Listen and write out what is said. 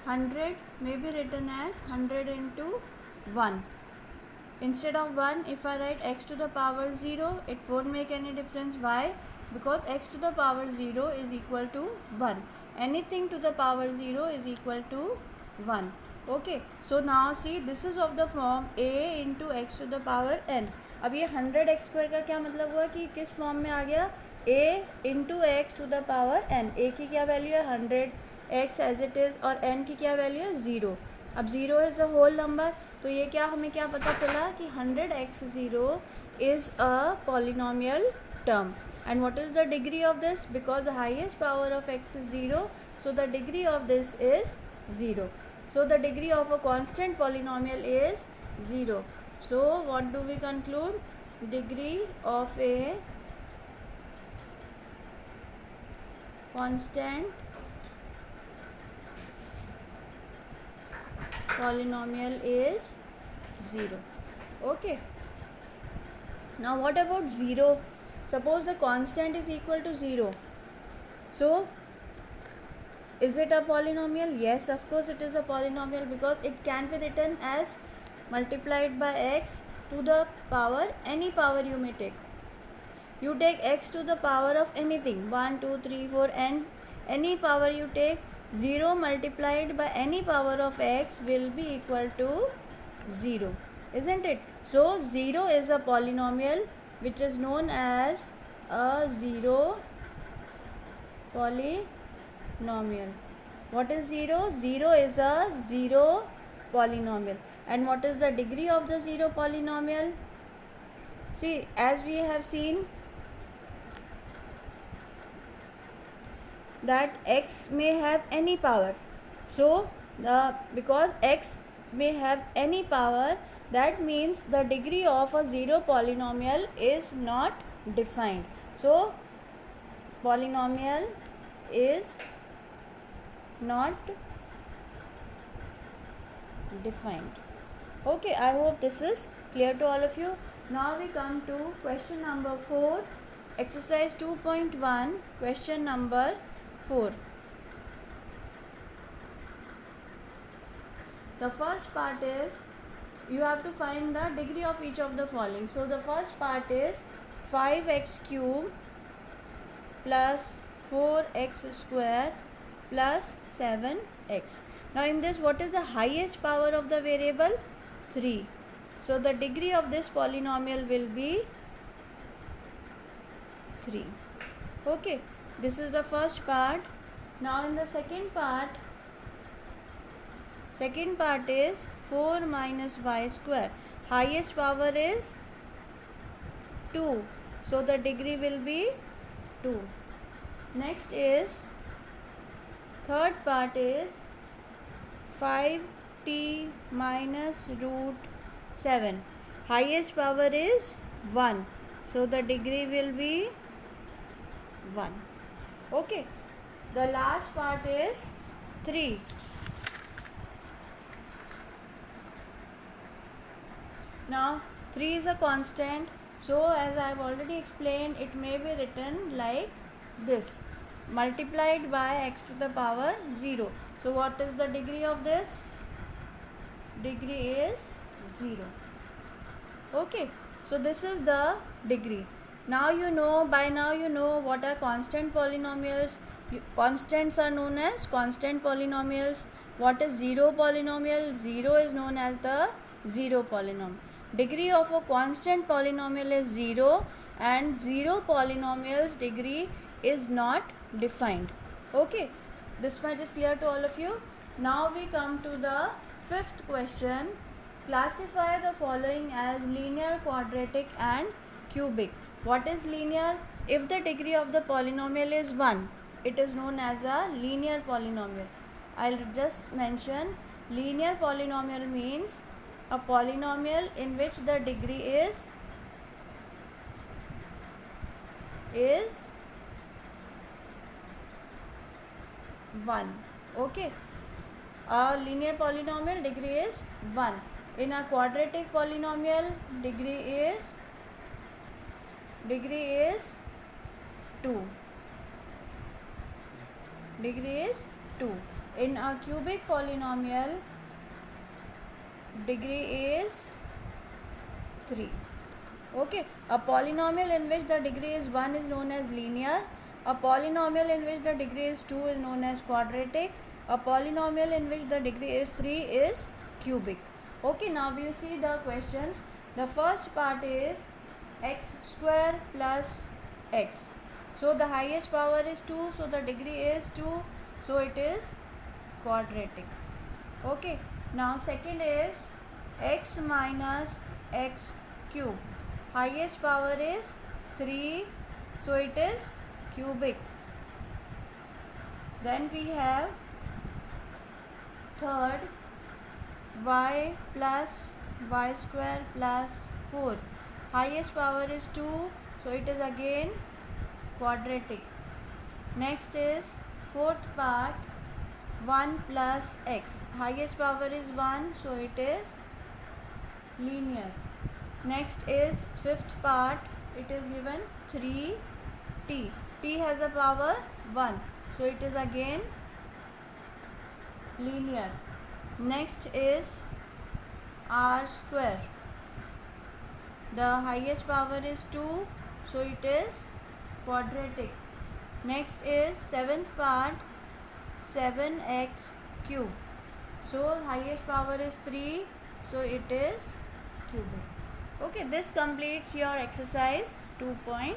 100 may be written as 100 into 1. Instead of 1, if I write x to the power 0, it won't make any difference. Why? Because x to the power 0 is equal to 1. Anything to the power 0 is equal to 1. Okay, so now see, this is of the form a into x to the power n. अब ये 100x square का क्या मतलब हुआ कि किस form में आ गया? a into x to the power n. a की क्या वैल्यू है? 100x एज इट इज़, और n की क्या वैल्यू है? 0. अब 0 इज़ अ होल नंबर, तो ये क्या हमें क्या पता चला कि 100x0 is a polynomial term. And what is the degree of this? Because the highest power of x is 0, so the degree of this is 0. So the degree of a constant polynomial is 0. So what do we conclude? Degree of a constant polynomial is 0. Okay. Now what about 0? Suppose the constant is equal to 0. So is it a polynomial? Yes, of course it is a polynomial, because it can be written as multiplied by x to the power, any power you may take. You take x to the power of anything, 1, 2, 3, 4, and any power you take, 0 multiplied by any power of x will be equal to 0, isn't it? So 0 is a polynomial which is known as a 0 polynomial. What is 0? 0 is a 0 polynomial. And what is the degree of the 0 polynomial? See, as we have seen that x may have any power, so because x may have any power, that means the degree of a 0 polynomial is not defined. So polynomial is not defined. Okay, I hope this is clear to all of you. Now we come to question number 4, exercise 2.1, question number 4. The first part is you have to find the degree of each of the following. So the first part is 5x cube plus 4x square plus 7x. Now in this, what is the highest power of the variable? 3. So the degree of this polynomial will be 3. Okay, this is the first part. Now in the second part is 4 minus y square. Highest power is 2, so the degree will be 2. Next is third part is 5t minus root 7. Highest power is 1, so the degree will be 1. Okay, the last part is 3. Now 3 is a constant, so as I have already explained, it may be written like this, multiplied by x to the power 0. So what is the degree of this? Degree is 0. Okay, so this is the degree. Now you know what are constant polynomials. Constants are known as constant polynomials. What is 0 polynomial? 0 is known as the 0 polynomial. Degree of a constant polynomial is 0, and 0 polynomial's degree is not defined. Okay, this much is clear to all of you. Now we come to the fifth question. Classify the following as linear, quadratic and cubic. What is linear? If the degree of the polynomial is 1, it is known as a linear polynomial. I'll just mention, linear polynomial means a polynomial in which the degree is 1. Okay, a linear polynomial degree is 1. In a quadratic polynomial, degree is 2. degree is 2. In a cubic polynomial, degree is 3. Okay, a polynomial in which the degree is 1 is known as linear. A polynomial in which the degree is 2 is known as quadratic. A polynomial in which the degree is 3 is cubic. Okay, now we'll see the questions. The first part is x square plus x. So the highest power is 2, so the degree is 2, so it is quadratic. Okay, now second is x minus x cube. Highest power is 3, so it is cubic. Then we have third y plus y square plus 4. Highest power is 2, so it is again quadratic. Next is fourth part 1 plus x. Highest power is 1, so it is linear. Next is fifth part, it is given 3t. T has a power 1, so it is again linear. Next is r square. The highest power is 2, so it is quadratic. Next is seventh part 7x cube. So highest power is 3, so it is cubic. Okay, this completes your exercise 2.1.